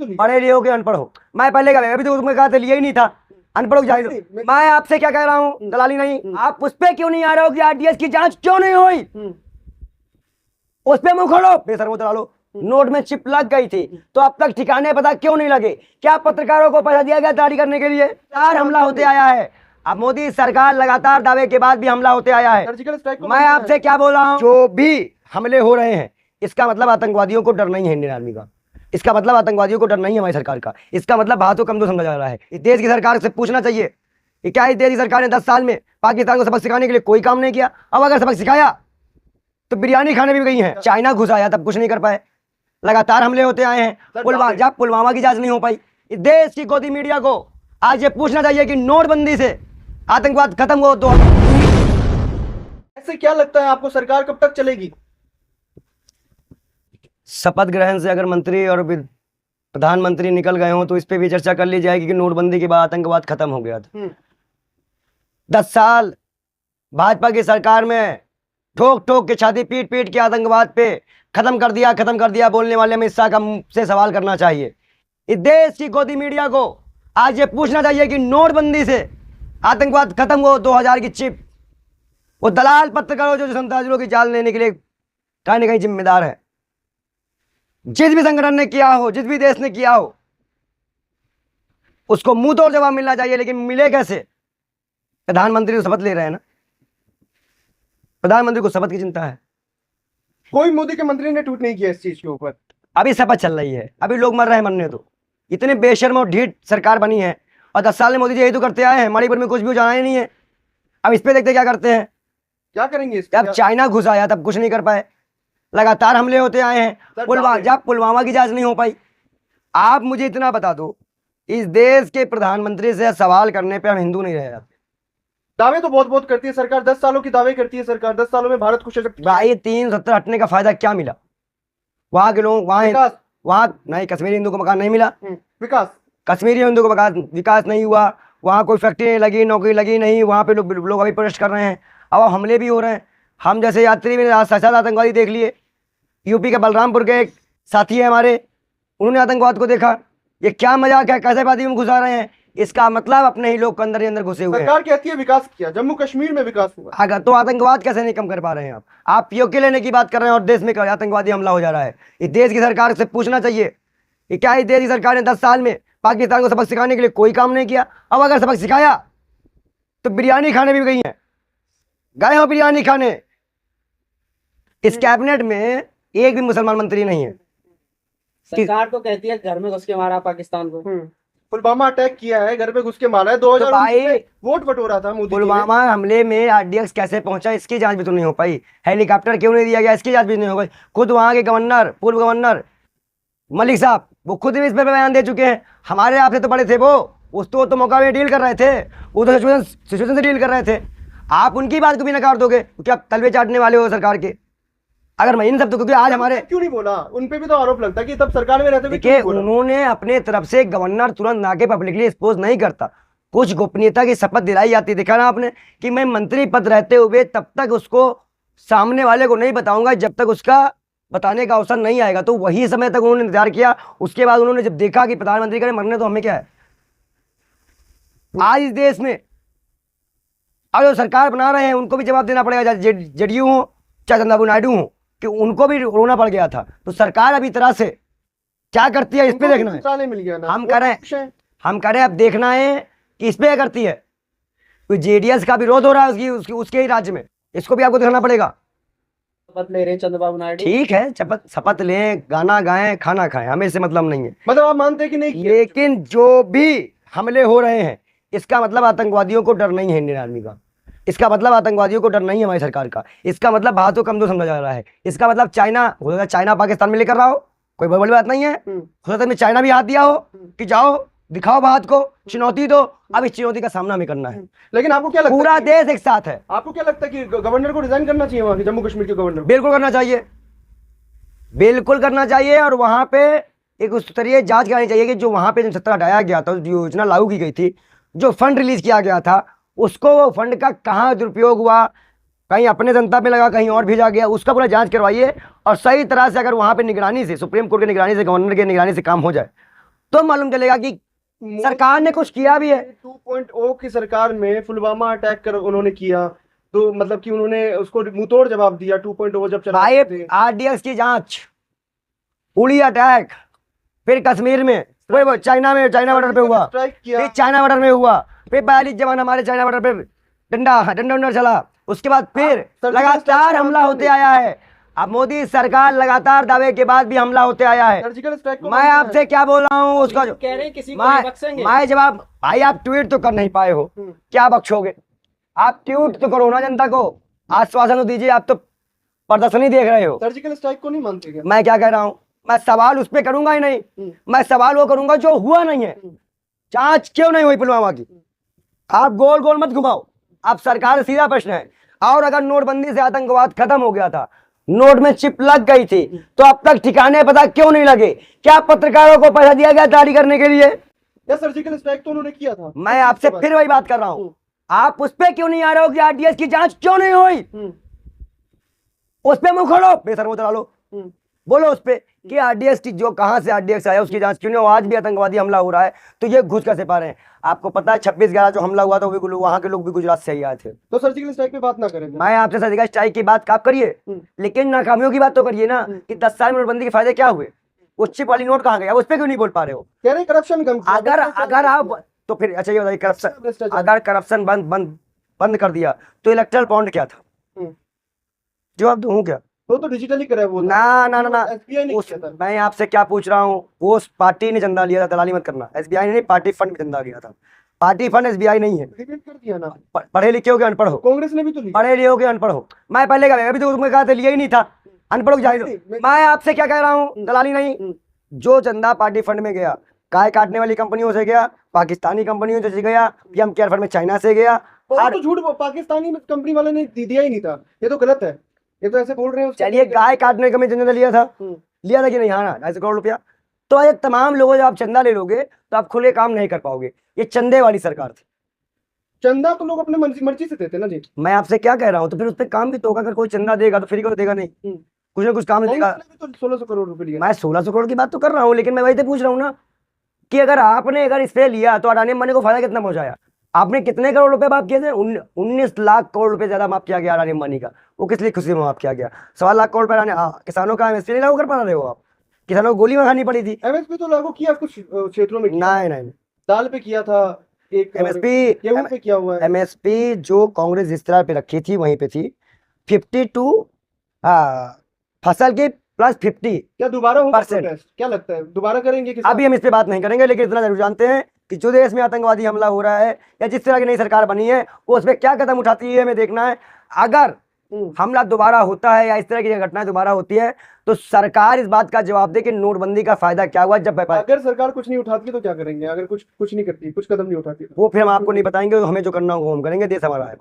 तो लीजिए। पढ़े लिखे हो कि अनपढ़ हो? मैं पहले का अभी तो उसमें कहा था लिया ही नहीं था, अनपढ़ हो जाए। मैं आपसे क्या कह रहा हूँ, दलाली नहीं। आप उस पर क्यों नहीं आ रहे हो कि आरडीएक्स की जांच क्यों नहीं हुई? उस पे मुंह खोलो, बेशर्मो दलालो। नोट में चिप लग गई थी तो अब तक ठिकाने पता क्यों नहीं लगे? क्या पत्रकारों को पैसा दिया गया जारी करने के लिए? लगातार हमला होते आया है। अब मोदी सरकार लगातार दावे के बाद भी हमला होते आया है। मैं आपसे क्या बोल रहा हूँ, जो भी हमले हो रहे हैं इसका मतलब आतंकवादियों को डर नहीं है इंडियन आर्मी का, इसका मतलब आतंकवादियों को डर नहीं है हमारी सरकार का, इसका मतलब बातों कमजोर समझा जा रहा है। इस देश की सरकार से पूछना चाहिए कि क्या इस देश की सरकार ने 10 साल में पाकिस्तान को सबक सिखाने के लिए कोई काम नहीं किया? अब अगर सबक सिखाया तो बिरयानी खाने भी गई है। चाइना घुस आया तब कुछ नहीं कर पाए, लगातार हमले होते आए हैं। पुलवामा की जांच नहीं हो पाई। इस देश की गोदी मीडिया को आज ये पूछना चाहिए कि नोटबंदी से आतंकवाद खत्म हो तो ऐसे क्या लगता है आपको, सरकार कब तक चलेगी? शपथ ग्रहण से अगर मंत्री और प्रधानमंत्री निकल गए हो तो इस पे भी चर्चा कर ली जाएगी कि नोटबंदी के बाद आतंकवाद खत्म हो गया था। 10 साल भाजपा की सरकार में ठोक ठोक के छाती पीट पीट के आतंकवाद पे खत्म कर दिया बोलने वाले अमित शाह का से सवाल करना चाहिए। इस देश की गोदी मीडिया को आज ये पूछना चाहिए कि नोटबंदी से आतंकवाद खत्म हो 2000 की चिप, वो दलाल पत्रकारों जो संतराजुलों की चाल लेने के लिए कहीं ना कहीं जिम्मेदार है। जिस भी संगठन ने किया हो, जिस भी देश ने किया हो, उसको मुंह तोड़ जवाब मिलना चाहिए। लेकिन मिले कैसे? प्रधानमंत्री तो शपथ ले रहे हैं ना, प्रधानमंत्री को शपथ की चिंता है। कोई मोदी के मंत्री ने ट्वीट नहीं किया इस चीज के ऊपर। अभी शपथ चल रही है, अभी लोग मर रहे हैं, मरने दो। इतने बेशर्म और ढीठ सरकार बनी है और 10 साल में मोदी जी यही तो करते आए हैं। मणिपुर में कुछ भी जाना ही नहीं है। अब इस पे देखते क्या करते हैं, क्या करेंगे इस पे? अब चाइना घुस आया तब कुछ नहीं कर पाए, लगातार हमले होते आए हैं। पुलवामा की जांच नहीं हो पाई। आप मुझे इतना बता दो, इस देश के प्रधानमंत्री से सवाल करने पे हम हिंदू नहीं रह जाते। दावे तो बहुत बहुत करती है सरकार, 10 सालों की दावे करती है सरकार, 10 सालों में भारत को सशक्त। भाई 370 हटने का फायदा क्या मिला? वहां के लोग वहां नहीं, कश्मीरी हिंदू को मकान नहीं मिला, विकास, कश्मीरी हिंदू को मकान विकास नहीं हुआ, वहां कोई फैक्ट्री नहीं लगी, नौकरी लगी नहीं, वहां पे लोग अभी प्रोटेस्ट कर रहे हैं। अब हमले भी हो रहे हैं। हम जैसे यात्री भी साथ आतंकवादी देख लिए। यूपी के बलरामपुर के एक साथी है हमारे, उन्होंने आतंकवाद को देखा। ये क्या मजाक है, कैसे वादी में घुसा रहे हैं? इसका मतलब अपने ही लोग के अंदर ही अंदर घुसे हुए हैं। सरकार कहती है विकास किया, जम्मू कश्मीर में विकास हुआ, अगर तो आतंकवाद कैसे नहीं कम कर पा रहे हैं? आप पीओके लेने की बात कर रहे हैं और देश में आतंकवादी हमला हो जा रहा है। इस देश की सरकार से पूछना चाहिए कि क्या इस देश की सरकार ने 10 साल में पाकिस्तान को सबक सिखाने के लिए कोई काम नहीं किया? अब अगर सबक सिखाया तो बिरयानी खाने भी गई हैं, गए हो बिरयानी खाने। इस कैबिनेट में एक भी मुसलमान मंत्री नहीं है। सरकार तो कहती है घर में घुस के मारा पाकिस्तान को। पुलवामा अटैक किया है, घर पे घुस के मारा है। 2019 में वोट बटोरा था मोदी। पुलवामा हमले में आरडीएक्स कैसे पहुंचा, इसकी जांच भी तो नहीं हो पाई। हेलीकॉप्टर क्यों नहीं दिया गया, इसकी जांच भी नहीं हो पाई। खुद वहां के गवर्नर, पूर्व गवर्नर मलिक साहब, वो खुद भी इस पर बयान दे चुके हैं। हमारे आपसे तो बड़े थे वो, उस तो मौका में डील कर रहे थे, वो तो सिचुएशन से डील कर रहे थे। आप उनकी बात को भी नकार दोगे क्योंकि आप तलवे चाटने वाले हो सरकार के। अगर मैं इन सब तो, क्योंकि आज हमारे क्यों नहीं बोला, उन पे भी तो आरोप लगता है कि तब सरकार में रहते हुए देखिए, उन्होंने अपने तरफ से गवर्नर तुरंत ना के पब्लिकली एक्सपोज नहीं करता, कुछ गोपनीयता की शपथ दिलाई जाती। देखा ना आपने कि मैं मंत्री पद रहते हुए तब तक उसको सामने वाले को नहीं बताऊंगा जब तक उसका बताने का अवसर नहीं आएगा। तो वही समय तक उन्होंने इंतजार किया। उसके बाद उन्होंने जब देखा कि प्रधानमंत्री करे मरने, तो हमें क्या है। आज इस देश में अब जो सरकार बना रहे हैं उनको भी जवाब देना पड़ेगा, जेडीयू हो चाहे चंद्रबाबू नायडू हो, कि उनको भी रोना पड़ गया था। तो सरकार अभी तरह से क्या करती है इस पे देखना है। मिल गया ना, हम करें अब देखना है कि इस पे क्या करती है। कोई जेडीएस का विरोध हो रहा है उसके ही राज्य में, इसको भी आपको देखना पड़ेगा। शपथ ले रहे हैं चंद्रबाबू नायडू, ठीक है, शपथ लें, गाना गाएं, खाना खाएं, हमें इससे मतलब नहीं है। मतलब आप मानते हैं कि नहीं? लेकिन जो भी हमले हो रहे हैं इसका मतलब आतंकवादियों को डर नहीं है इंडियन आर्मी का, इसका मतलब आतंकवादियों को डर नहीं है हमारी सरकार का, इसका मतलब भारत को कमजोर समझा जा रहा है। इसका मतलब चाइना पाकिस्तान में लेकर रहा हो, कोई बड़ी बात नहीं है। हो सकता है चाइना भी हाथ दिया हो कि जाओ दिखाओ भारत को, चुनौती दो। अब इस चुनौती का सामना हमें करना है। लेकिन आपको क्या लगता है, पूरा देश एक साथ है। आपको क्या लगता है कि गवर्नर को रिजाइन करना चाहिए, वहां के जम्मू कश्मीर के गवर्नर? बिल्कुल करना चाहिए, बिल्कुल करना चाहिए। और वहां पे एक उस स्तरीय जांच करानी चाहिए कि जो वहां पे 70 हटाया गया था, जो योजना लागू की गई थी, जो फंड रिलीज किया गया था, उसको वो फंड का कहाँ दुरुपयोग हुआ, कहीं अपने जनता में लगा, कहीं और भेजा गया, उसका पूरा जांच करवाइए। और सही तरह से अगर वहाँ पे निगरानी से, सुप्रीम कोर्ट की निगरानी से, गवर्नर की निगरानी से काम हो जाए तो मालूम चलेगा कि सरकार ने कुछ किया भी है। 2.0 की सरकार में पुलवामा अटैक कर उन्होंने किया, तो मतलब कि उन्होंने उसको मुंहतोड़ जवाब दिया 2.0 जब चला भाई थे। आरडीएक्स की जांच, उड़ी अटैक, फिर कश्मीर में, वो चाइना में, चाइना बॉर्डर पे हुआ, स्ट्राइक किया। फिर चाइना बॉर्डर में हुआ, फिर 42 जवान हमारे चाइना बॉर्डर पे डंडा चला, उसके बाद फिर सर्जिकल लगातार स्ट्राइक हमला होते आया है। अब मोदी सरकार लगातार दावे के बाद भी हमला होते आया है। सर्जिकल स्ट्राइक को मैं आपसे क्या बोल रहा हूँ उसका जो कह रहे हैं किसी को नहीं बख्शेंगे। मैं जवाब, भाई आप ट्वीट तो कर नहीं पाए हो, क्या बख्शोगे? आप ट्वीट तो करो ना, जनता को आश्वासन तो दीजिए। आप तो प्रदर्शनी देख रहे हो। सर्जिकल स्ट्राइक को नहीं मानते क्या? मैं क्या कह रहा हूँ, मैं सवाल उस पर करूंगा ही नहीं, मैं सवाल वो करूंगा जो हुआ नहीं है। जांच क्यों नहीं हुई पुलवामा की? आप गोल गोल मत घुमाओ। आप सरकार से सीधा प्रश्न है, और अगर नोटबंदी से आतंकवाद खत्म हो गया था, नोट में चिप लग गई थी, तो अब तक ठिकाने पता क्यों नहीं लगे? क्या पत्रकारों को पैसा दिया गया जारी करने के लिए? या सर्जिकल स्ट्राइक तो उन्होंने किया था। मैं आपसे फिर वही बात कर रहा हूं, आप उस पर क्यों नहीं आ रहे हो कि आरडीएक्स की जांच क्यों नहीं हुई? उस पर मुंह खोलो, बेशर्मो चला लो, बोलो उस पे कि आरडीएक्स की जो कहां से आरडीएक्स आया उसकी जांच क्यों नहीं हो? आज भी आतंकवादी हमला हो रहा है तो ये घुस कैसे पा रहे हैं? आपको पता है 26/11 जो हमला हुआ था वो भी वहां के लोग भी गुजरात से ही आए थे। तो सर्जिकल स्ट्राइक पे बात ना करें। मैं आपसे सर्जिकल स्ट्राइक की बात आप करिए, लेकिन नाकामियों की बात तो करिए ना, कि 10 साल में नोटबंदी के फायदे क्या हुए? वो चिप वाली नोट कहां गया? उस पर क्यों नहीं बोल पा रहे हो? कह रहे करप्शन कम किया। अगर आप तो फिर अच्छा ये बताइए, करप्शन, अगर करप्शन बंद कर दिया तो इलेक्ट्रल बॉन्ड क्या था? जवाब दूं क्या? तो डिजिटली करा है वो। ना एसबीआई ने उस किया था। मैं आपसे क्या पूछ रहा हूँ, वो उस पार्टी ने चंदा लिया था, दलाली मत करना। एसबीआई ने नहीं, पार्टी फंड में चंदा लिया था। पार्टी फंड एसबीआई नहीं है। रिपीट कर दिया ना। पढ़े लिखे हो कि अनपढ़ हो? कांग्रेस ने भी तो लिया। पढ़े लिखे हो कि अनपढ़ हो? मैं पहले का अभी तो तुम्हें कहा था लिया ही नहीं था, अनपढ़ हो जाए। मैं आपसे क्या कह रहा हूँ, दलाली नहीं, जो चंदा पार्टी फंड में गया, गाय काटने वाली कंपनियों से गया, पाकिस्तानी कंपनियों से गया, पीएम केयर फंड में चाइना से गया। और तो झूठ पाकिस्तानी कंपनी वाले ने दिया ही नहीं था, ये तो गलत है, ये तो ऐसे बोल रहे हैं। चलिए गाय काटने का मैं चंदा लिया था कि नहीं? हाँ ना, 250 करोड़ रुपया। तो ये तमाम लोगों जब आप चंदा ले लोगे तो आप खुले काम नहीं कर पाओगे। ये चंदे वाली सरकार थी। चंदा तो लोग अपने मर्जी से देते ना जी। मैं आपसे क्या कह रहा हूँ, तो फिर उस पर काम भी तो होगा। अगर कोई चंदा देगा तो फ्री को देगा नहीं, कुछ ना कुछ काम देगा। कांग्रेस ने भी तो 1600 करोड़ रुपए लिया। मैं 1600 करोड़ की बात तो कर रहा हूँ, लेकिन मैं वही तो पूछ रहा हूँ ना कि अगर इस पे लिया तो अडानी अंबानी को फायदा कितना पहुंचाया? आपने कितने करोड़ रुपए माफ किए थे? 19 लाख करोड़ रुपए ज्यादा माफ किया गया अडानी अंबानी का। वो किस लिए खुशी में माफ किया गया? 1.25 लाख करोड़ रुपए किसानों का एमएसपी नहीं लागू कर पा रहे हो आप? किसानों को गोली में खानी पड़ी थी। एमएसपी तो लागू किया कुछ क्षेत्रों में। नहीं, दाल पे किया था, एक एमएसपी गेहूं पे किया हुआ है। एमएसपी जो कांग्रेस जिस तरह पे रखी थी वहीं पे थी। 52 फसल की +50। क्या दोबारा होगा परसेंट? प्रोटेस्ट? क्या लगता है दोबारा करेंगे? अभी हम इस पे बात नहीं करेंगे, लेकिन इतना जरूर जानते हैं कि जो देश में आतंकवादी हमला हो रहा है या जिस तरह की नई सरकार बनी है वो उस पर क्या कदम उठाती है हमें देखना है। अगर हमला दोबारा होता है या इस तरह की घटनाएं दोबारा होती है तो सरकार इस बात का जवाब दे कि नोटबंदी का फायदा क्या हुआ। जब अगर सरकार कुछ नहीं उठाती तो क्या करेंगे? अगर कुछ नहीं करती, कुछ कदम नहीं उठाती तो? वो फिर हम आपको नहीं बताएंगे, हमें जो करना होगा हम करेंगे। देश हमारा है।